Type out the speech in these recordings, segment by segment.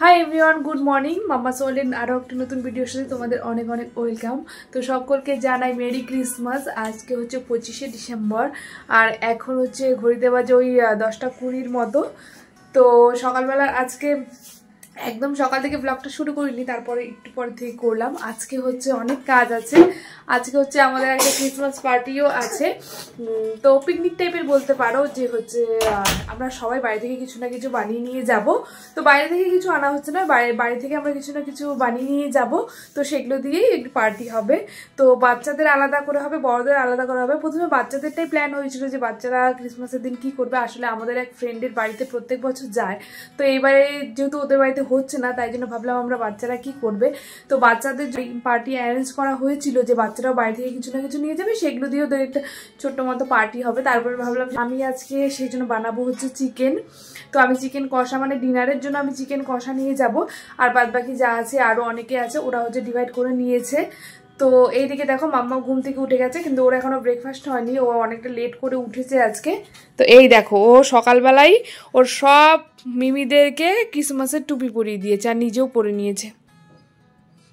High everyone, good morning. মাম্মা সোলেন আরও একটা নতুন ভিডিওর সাথে তোমাদের অনেক অনেক ওয়েলকাম। তো সকলকে জানাই মেরি ক্রিসমাস। আজকে হচ্ছে 25শে ডিসেম্বর আর এখন হচ্ছে ঘড়িতে বাজে ওই 10টা 20 মতো। তো সকালবেলা আজকে একদম সকাল থেকে ব্লগটা শুরু করিনি, তারপরে একটু পরে থেকে করলাম। আজকে হচ্ছে অনেক কাজ আছে। আজকে হচ্ছে আমাদের একটা ক্রিসমাস পার্টিও আছে, তো পিকনিক টাইপের বলতে পারো। যে হচ্ছে আমরা সবাই বাড়ি থেকে কিছু না কিছু বানিয়ে নিয়ে যাব। তো বাইরে থেকে কিছু আনা হচ্ছে না, বাড়ি থেকে আমরা কিছু না কিছু বানিয়ে নিয়ে যাব। তো সেগুলো দিয়েই একটু পার্টি হবে। তো বাচ্চাদের আলাদা করে হবে, বড়দের আলাদা করা হবে। প্রথমে বাচ্চাদেরটাই প্ল্যান হয়েছিল যে বাচ্চারা ক্রিসমাসের দিন কি করবে। আসলে আমাদের এক ফ্রেন্ডের বাড়িতে প্রত্যেক বছর যায়, তো এইবারে যেহেতু ওদের বাড়িতে হচ্ছে না, তাই জন্য ভাবলাম আমরা বাচ্চারা কি করবে। তো বাচ্চাদের পার্টি অ্যারেঞ্জ করা হয়েছিল যে বাচ্চারাও বাড়ি থেকে কিছু না কিছু নিয়ে যাবে, সেগুলো দিয়ে ওদের একটা ছোট্ট মতো পার্টি হবে। তারপরে ভাবলাম আমি আজকে সেই জন্য বানাবো হচ্ছে চিকেন। তো আমি চিকেন কষা, মানে ডিনারের জন্য আমি চিকেন কষা নিয়ে যাব। আর বাদবাকি যা আছে আরও অনেকে আছে, ওরা হচ্ছে ডিভাইড করে নিয়েছে। তো এইদিকে দেখো মাম্মা ঘুম থেকে উঠে গেছে, কিন্তু ওর এখনো ব্রেকফাস্ট হয়নি, ও অনেকটা লেট করে উঠেছে আজকে। তো এই দেখো ও সকালবেলায় ওর সব মিমিদেরকে ক্রিসমাসের টুপি পরিয়ে দিয়েছে আর নিজেও পরে নিয়েছে।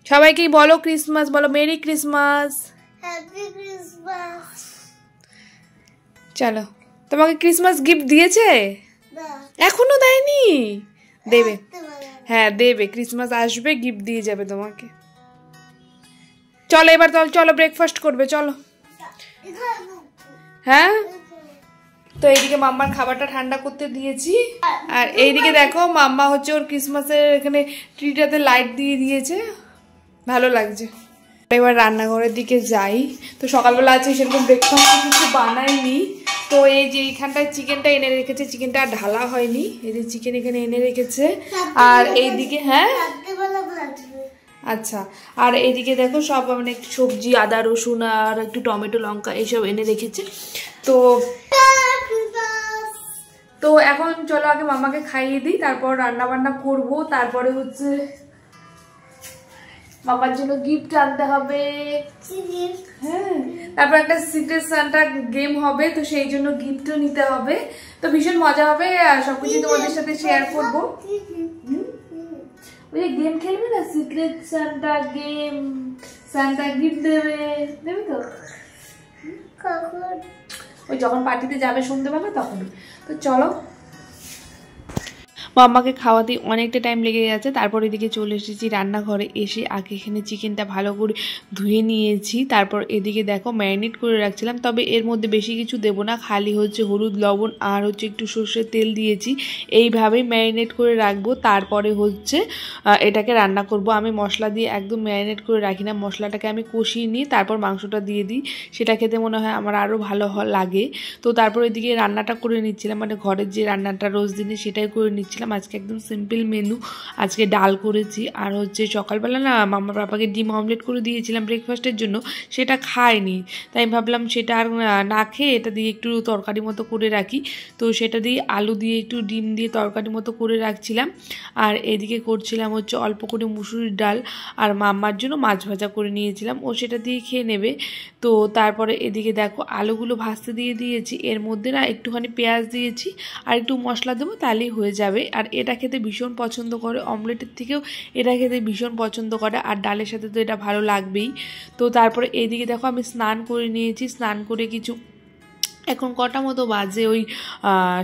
সবাইকেই বলো ক্রিসমাস, বলো মেরি ক্রিসমাস, হ্যাপি ক্রিসমাস। চলো। তোমাকে ক্রিসমাস গিফট দিয়েছে? এখনো দেয়নি? দেবে, হ্যাঁ দেবে। ক্রিসমাস আসবে, গিফট দিয়ে যাবে তোমাকে। চলো এবার চলো ব্রেকফাস্ট করবে, চলো। হ্যাঁ, তো এইদিকে মাম্মার খাবারটা ঠান্ডা করতে দিয়েছি। আর এইদিকে দেখো মাম্মা হচ্ছে ওর ক্রিসমাসের এখানে ট্রিটাতে লাইট দিয়ে দিয়েছে, ভালো লাগছে। এবার রান্নাঘরের দিকে যাই। তো সকালবেলা আছে সেরকম ব্রেকফাস্ট কিছু বানাইনি। তো এই যে এইখানটায় চিকেনটা এনে রেখেছে, চিকেনটা ঢালা হয়নি। এই যে চিকেন এখানে এনে রেখেছে। আর এইদিকে হ্যাঁ আচ্ছা, আর এইদিকে দেখো সব মানে সবজি, আদা রসুন আর একটু টমেটো লঙ্কা এইসব এনে রেখেছে। তো তো এখন চলো আগে মামাকে খাইয়ে দিই, তারপর রান্না বান্না করবো। তারপরে হচ্ছে মামার জন্য গিফট আনতে হবে। হ্যাঁ, তারপর একটা সিক্রেট সান্টা গেম হবে, তো সেই জন্য গিফটও নিতে হবে। তো ভীষণ মজা হবে আর সবকিছু তোমাদের সাথে শেয়ার করবো। ওই যে গেম খেলবে না, secret Santa game, Santa gift দেবে, দেবে তো ওই যখন পার্টিতে যাবে সন্ধ্যেবেলা তখন। তো চলো, মাম্মাকে খাওয়াতে অনেকটা টাইম লেগে গেছে। তারপর এদিকে চলে এসেছি রান্নাঘরে। এসে আগে এখানে চিকেনটা ভালো করে ধুয়ে নিয়েছি। তারপর এদিকে দেখো ম্যারিনেট করে রাখছিলাম, তবে এর মধ্যে বেশি কিছু দেবো না, খালি হচ্ছে হলুদ লবণ আর হচ্ছে একটু সর্ষের তেল দিয়েছি। এইভাবেই ম্যারিনেট করে রাখবো। তারপরে হচ্ছে এটাকে রান্না করব। আমি মশলা দিয়ে একদম ম্যারিনেট করে রাখি না, মশলাটাকে আমি কষিয়ে নিই, তারপর মাংসটা দিয়ে দিই। সেটা খেতে মনে হয় আমার আরও ভালো লাগে। তো তারপর এদিকে রান্নাটা করে নিচ্ছিলাম, মানে ঘরের যে রান্নাটা রোজ দিনে সেটাই করে নিচ্ছিলাম। আজকে একদম সিম্পল মেনু। আজকে ডাল করেছি, আর হচ্ছে সকালবেলা না মামা পাপাকে ডিম অমলেট করে দিয়েছিলাম ব্রেকফাস্টের জন্য, সেটা খায়নি। তাই ভাবলাম সেটা আর না খেয়ে এটা দিয়ে একটু তরকারি মতো করে রাখি। তো সেটা দিয়ে আলু দিয়ে একটু ডিম দিয়ে তরকারি মতো করে রাখছিলাম। আর এদিকে করছিলাম হচ্ছে অল্প করে মুসুরির ডাল, আর মাম্মার জন্য মাছ ভাজা করে নিয়েছিলাম, ও সেটা দিয়ে খেয়ে নেবে। তো তারপরে এদিকে দেখো আলুগুলো ভাজতে দিয়ে দিয়েছি, এর মধ্যে না একটুখানি পেঁয়াজ দিয়েছি আর একটু মশলা দেবো, তাহলেই হয়ে যাবে। আর এটা খেতে ভীষণ পছন্দ করে, অমলেটের থেকেও এটা খেতে ভীষণ পছন্দ করে, আর ডালের সাথে তো এটা ভালো লাগবেই। তো তারপরে এইদিকে দেখো আমি স্নান করে নিয়েছি। স্নান করে কিছু এখন কটা মতো বাজে, ওই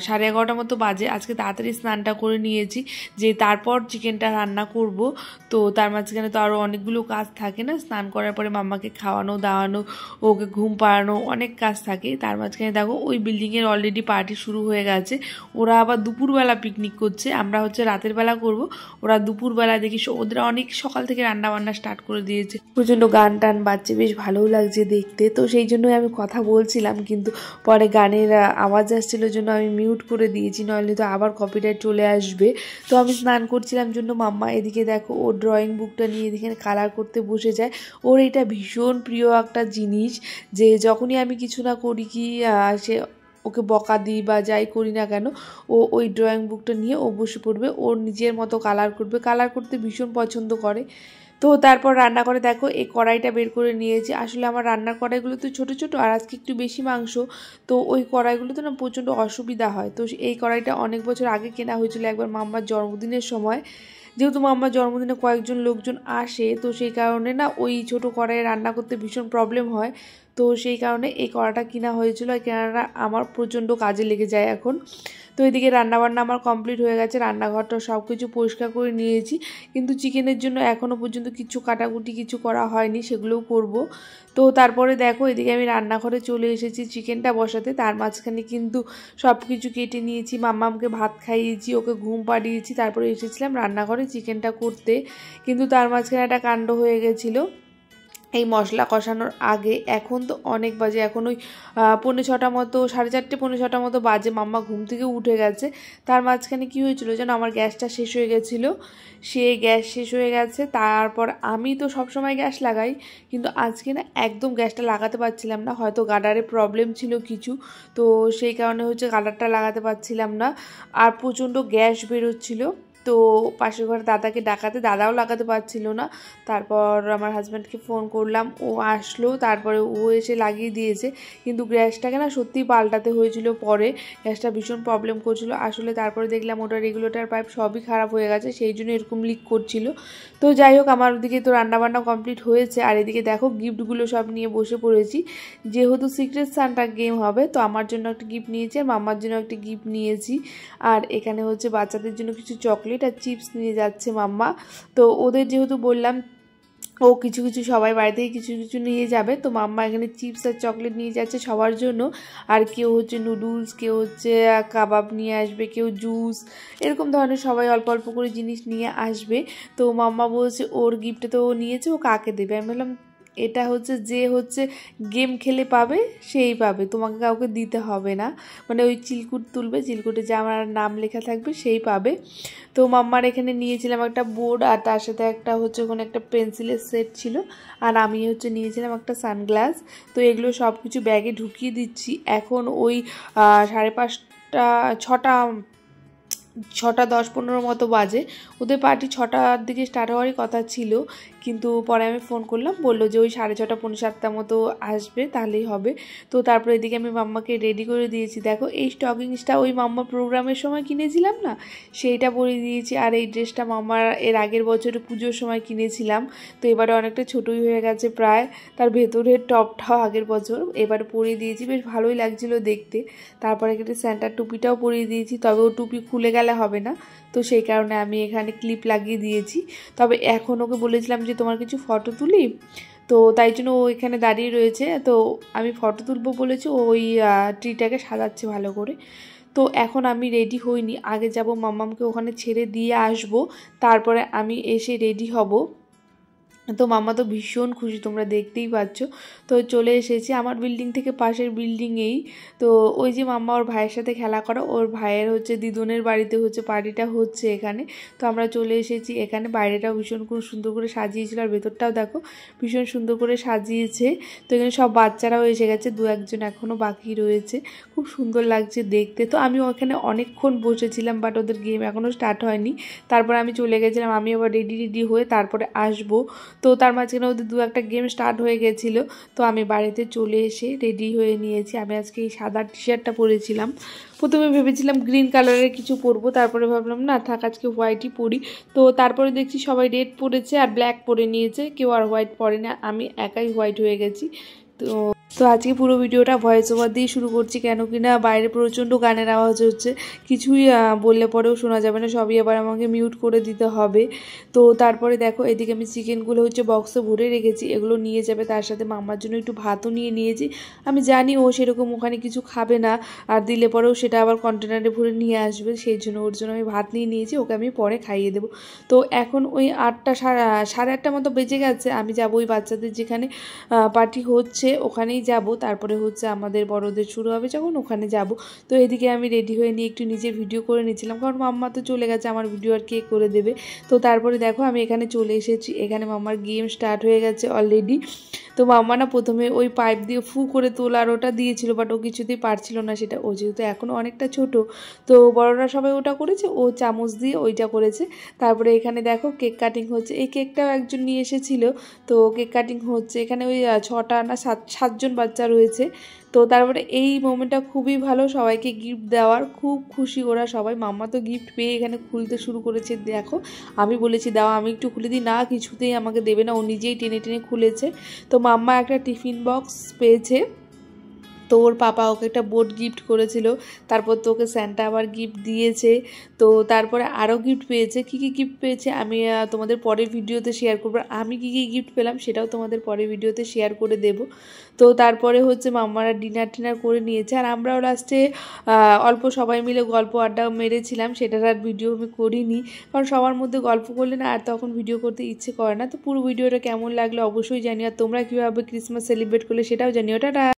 11:30 মতো বাজে। আজকে তাড়াতাড়ি স্নানটা করে নিয়েছি যে তারপর চিকেনটা রান্না করব। তো তার মাঝখানে তো আরও অনেকগুলো কাজ থাকে না, স্নান করার পরে মাম্মাকে খাওয়ানো দাওয়ানো, ওকে ঘুম পাড়ানো, অনেক কাজ থাকে। তার মাঝখানে দেখো ওই বিল্ডিংয়ের অলরেডি পার্টি শুরু হয়ে গেছে। ওরা আবার দুপুরবেলা পিকনিক করছে, আমরা হচ্ছে রাতের বেলা করব, ওরা দুপুরবেলা দেখি। ওদের অনেক সকাল থেকে রান্না বান্না স্টার্ট করে দিয়েছে, প্রচণ্ড গান টান বাজছে, বেশ ভালোও লাগছে দেখতে। তো সেই জন্যই আমি কথা বলছিলাম, কিন্তু পরে গানের আওয়াজ আসছিলো জন্য আমি মিউট করে দিয়েছি, নইলে তো আবার কপিরাইট চলে আসবে। তো আমি স্নান করছিলাম জন্য মাম্মা এদিকে দেখো ও ড্রয়িং বুকটা নিয়ে এদিকে কালার করতে বসে যায়। ওর এটা ভীষণ প্রিয় একটা জিনিস, যে যখনই আমি কিছু না করি কি সে ওকে বকা দিই বা যাই করি না কেন, ও ওই ড্রয়িং বুকটা নিয়ে ও বসে পড়বে, ওর নিজের মতো কালার করবে, কালার করতে ভীষণ পছন্দ করে। তো তারপর রান্না করে দেখো এই কড়াইটা বের করে নিয়েছি। আসলে আমার রান্নার কড়াইগুলো তো ছোটো ছোটো, আর আজকে একটু বেশি মাংস, তো ওই কড়াইগুলোতে না প্রচণ্ড অসুবিধা হয়। তো এই কড়াইটা অনেক বছর আগে কেনা হয়েছিল একবার মাম্মার জন্মদিনের সময়। যেহেতু মাম্মার জন্মদিনে কয়েকজন লোকজন আসে, তো সেই কারণে না ওই ছোটো কড়াইয়ে রান্না করতে ভীষণ প্রবলেম হয়। তো সেই কারণে এই কড়াটা কিনা হয়েছিল, এই কেনাটা আমার প্রচণ্ড কাজে লেগে যায় এখন। তো এদিকে রান্নাবান্না আমার কমপ্লিট হয়ে গেছে, রান্নাঘরটা সব কিছু পরিষ্কার করে নিয়েছি, কিন্তু চিকেনের জন্য এখনও পর্যন্ত কিছু কাটাকুটি কিছু করা হয়নি, সেগুলোও করব। তো তারপরে দেখো এদিকে আমি রান্নাঘরে চলে এসেছি চিকেনটা বসাতে, তার মাঝখানে কিন্তু সব কিছু কেটে নিয়েছি, মাম্মামকে ভাত খাইয়েছি, ওকে ঘুম পাড়িয়েছি, তারপরে এসেছিলাম রান্নাঘরে চিকেনটা করতে। কিন্তু তার মাঝখানে একটা কাণ্ড হয়ে গেছিলো এই মশলা কষানোর আগে। এখন তো অনেক বাজে, এখন ওই 5:45 মতো, 4:30 5:45 মতো বাজে, মাম্মা ঘুম থেকে উঠে গেছে। তার মাঝখানে কী হয়েছিল যেন, আমার গ্যাসটা শেষ হয়ে গেছিলো, সে গ্যাস শেষ হয়ে গেছে। তারপর আমি তো সবসময় গ্যাস লাগাই, কিন্তু আজকে না একদম গ্যাসটা লাগাতে পারছিলাম না, হয়তো গার্ডারে প্রবলেম ছিল কিছু, তো সেই কারণে হচ্ছে গার্ডারটা লাগাতে পারছিলাম না, আর প্রচণ্ড গ্যাস বেরোচ্ছিলো। তো পাশের ঘরে দাদাকে ডাকাতে, দাদাও লাগাতে পারছিল না। তারপর আমার হাজব্যান্ডকে ফোন করলাম, ও আসলো, তারপরে ও এসে লাগিয়ে দিয়েছে। কিন্তু গ্যাসটাকে না সত্যিই পাল্টাতে হয়েছিল পরে, গ্যাসটা ভীষণ প্রবলেম করছিল আসলে। তারপরে দেখলাম ওটা রেগুলেটর পাইপ সবই খারাপ হয়ে গেছে, সেই জন্য এরকম লিক করছিল। তো যাই হোক, আমার ওদিকে তো রান্নাবান্না কমপ্লিট হয়েছে, আর এদিকে দেখো গিফটগুলো সব নিয়ে বসে পড়েছি। যেহেতু সিক্রেট সান্টা গেম হবে, তো আমার জন্য একটা গিফট নিয়েছি আর মাম্মার জন্য একটা গিফট নিয়েছি। আর এখানে হচ্ছে বাচ্চাদের জন্য কিছু চকলেট আর চিপস নিয়ে যাচ্ছে মাম্মা। তো ওদের যেহেতু বললাম ও কিছু কিছু সবাই বাড়ি থেকে কিছু কিছু নিয়ে যাবে, তো মাম্মা এখানে চিপস আর চকলেট নিয়ে যাচ্ছে সবার জন্য। আর কেউ হচ্ছে নুডলস, কেউ হচ্ছে কাবাব নিয়ে আসবে, কেউ জুস, এরকম ধরনের সবাই অল্প অল্প করে জিনিস নিয়ে আসবে। তো মাম্মা বলছে ওর গিফটে তো ও নিয়েছে, ও কাকে দেবে। আমি বললাম এটা হচ্ছে যে হচ্ছে গেম খেলে পাবে সেই পাবে, তোমাকে কাউকে দিতে হবে না, মানে ওই চিলকুট তুলবে, চিলকুটে যে আমার নাম লেখা থাকবে সেই পাবে। তো মাম্মার এখানে নিয়েছিলাম একটা বোর্ড, আর তার সাথে একটা হচ্ছে ওখানে একটা পেন্সিলের সেট ছিল, আর আমি হচ্ছে নিয়েছিলাম একটা সানগ্লাস। তো এগুলো সব কিছু ব্যাগে ঢুকিয়ে দিচ্ছি। এখন ওই 6:10-15 মতো বাজে, ওদের পার্টি 6টার দিকে স্টার্ট হওয়ারই কথা ছিল, কিন্তু পরে আমি ফোন করলাম, বললো যে ওই 6:30 6:45 মতো আসবে, তাহলেই হবে। তো তারপরে এদিকে আমি মাম্মাকে রেডি করে দিয়েছি। দেখো এই স্টকিংসটা ওই মাম্মা প্রোগ্রামের সময় কিনেছিলাম না, সেইটা পরিয়ে দিয়েছি। আর এই ড্রেসটা মাম্মার এর আগের বছরে পুজোর সময় কিনেছিলাম, তো এবারে অনেকটা ছোটোই হয়ে গেছে প্রায়, তার ভেতরের টপটাও আগের বছর, এবারে পরিয়ে দিয়েছি, বেশ ভালোই লাগছিলো দেখতে। তারপরে একটা স্যান্টার টুপিটাও পরিয়ে দিয়েছি, তবে ও টুপি খুলে গেলে হবে না, তো সেই কারণে আমি এখানে ক্লিপ লাগিয়ে দিয়েছি। তবে এখন ওকে বলেছিলাম যে তোমার কিছু ফটো তুলি, তো তাই জন্য ও এখানে দাঁড়িয়ে রয়েছে। তো আমি ফটো তুলবো বলেছি, ওই ট্রিটাকে সাজাচ্ছে ভালো করে। তো এখন আমি রেডি হইনি, আগে যাব মাম্মামকে ওখানে ছেড়ে দিয়ে আসবো, তারপরে আমি এসে রেডি হব। তো মাম্মা তো ভীষণ খুশি, তোমরা দেখতেই পাচ্ছ। তো চলে এসেছি আমার বিল্ডিং থেকে পাশের বিল্ডিংয়েই। তো ওই যে মাম্মা ওর ভাইয়ের সাথে খেলা করে, ওর ভাইয়ের হচ্ছে দিদুনের বাড়িতে হচ্ছে পার্টিটা হচ্ছে এখানে। তো আমরা চলে এসেছি এখানে, বাইরেটাও ভীষণ সুন্দর করে সাজিয়েছিল, আর ভেতরটাও দেখো ভীষণ সুন্দর করে সাজিয়েছে। তো এখানে সব বাচ্চারাও এসে গেছে, 2-1 জন এখনও বাকি রয়েছে, খুব সুন্দর লাগছে দেখতে। তো আমি ওখানে অনেকক্ষণ বসেছিলাম, বাট ওদের গেম এখনও স্টার্ট হয়নি। তারপরে আমি চলে গেছিলাম, আমি আবার রেডি হয়ে তারপরে আসবো। তো তার মাঝখানে ওদের 2-1টা গেম স্টার্ট হয়ে গেছিলো। তো আমি বাড়িতে চলে এসে রেডি হয়ে নিয়েছি। আমি আজকে এই সাদা টি শার্টটা পরেছিলাম, প্রথমে ভেবেছিলাম গ্রিন কালারের কিছু পরবো, তারপরে ভাবলাম না থাক আজকে হোয়াইটই পরি। তো তারপরে দেখছি সবাই রেড পরেছে আর ব্ল্যাক পরে নিয়েছে, কেউ আর হোয়াইট পরে না, আমি একাই হোয়াইট হয়ে গেছি। তো আজকে পুরো ভিডিওটা ভয়েস ওভার দিয়ে শুরু করছি, কেন কিনা বাইরে প্রচণ্ড গানের আওয়াজ হচ্ছে, কিছুই বললে পরেও শোনা যাবে না, সবই আবার আমাকে মিউট করে দিতে হবে। তো তারপরে দেখো এদিকে আমি চিকেনগুলো হচ্ছে বক্সে ভরে রেখেছি, এগুলো নিয়ে যাবে, তার সাথে মাম্মার জন্য একটু ভাতও নিয়ে নিয়েছি। আমি জানি ও সেরকম ওখানে কিছু খাবে না, আর দিলে পরেও সেটা আবার কন্টেনারে ভরে নিয়ে আসবে, সেই জন্য ওর জন্য আমি ভাত নিয়ে নিয়েছি, ওকে আমি পরে খাইয়ে দেবো। তো এখন ওই 8:30 মতো বেজে গেছে, আমি যাবো ওই বাচ্চাদের যেখানে পার্টি হচ্ছে ওখানেই যাব, তারপরে হচ্ছে আমাদের বড়দের শুরু হবে যখন, ওখানে যাব। তো এদিকে আমি রেডি হয়ে নিয়ে একটু নিজের ভিডিও করে নিচ্ছিলাম, কারণ মাম্মা তো চলে গেছে, আমার ভিডিও আর কে করে দেবে। তো তারপরে দেখো আমি এখানে চলে এসেছি, এখানে মাম্মার গেম স্টার্ট হয়ে গেছে অলরেডি। তো মাম্মা না প্রথমে ওই পাইপ দিয়ে ফু করে তোলার ওটা দিয়েছিল, বাট ও কিছুতেই পারছিল না সেটা, ও যেহেতু এখনও অনেকটা ছোট, তো বড়রা সবাই ওটা করেছে, ও চামচ দিয়ে ওইটা করেছে। তারপরে এখানে দেখো কেক কাটিং হচ্ছে, এই কেকটাও একজন নিয়ে এসেছিলো, তো কেক কাটিং হচ্ছে এখানে ওই 6টা না 7জন বাচ্চা রয়েছে। তো তারপরে এই মোমেন্টটা খুবই ভালো, সবাইকে গিফট দেওয়ার খুব খুশি ওরা সবাই। মাম্মা তো গিফট পেয়ে এখানে খুলতে শুরু করেছে, দেখো আমি বলেছি দাও আমি একটু খুলে দিই, না কিছুতেই আমাকে দেবে না, ও নিজেই টেনে টেনে খুলেছে। তো মাম্মা একটা টিফিন বক্স পেয়েছে, তো ওর পাপা ওকে একটা বোট গিফট করেছিল, তারপর তো ওকে স্যান্টা আবার গিফট দিয়েছে। তো তারপরে আরও গিফট পেয়েছে, কী কী গিফট পেয়েছে আমি তোমাদের পরের ভিডিওতে শেয়ার করবো। আমি কী কী গিফট পেলাম সেটাও তোমাদের পরের ভিডিওতে শেয়ার করে দেব। তো তারপরে হচ্ছে মাম্মারা ডিনার টিনার করে নিয়েছে, আর আমরাও লাস্টে অল্প সবাই মিলে গল্প আড্ডা মেরেছিলাম, সেটার আর ভিডিও আমি করিনি, কারণ সবার মধ্যে গল্প করলে না আর তখন ভিডিও করতে ইচ্ছে করে না। তো পুরো ভিডিওটা কেমন লাগলো অবশ্যই জানিও, আর তোমরা কীভাবে ক্রিসমাস সেলিব্রেট করলে সেটাও জানিও। টাটা।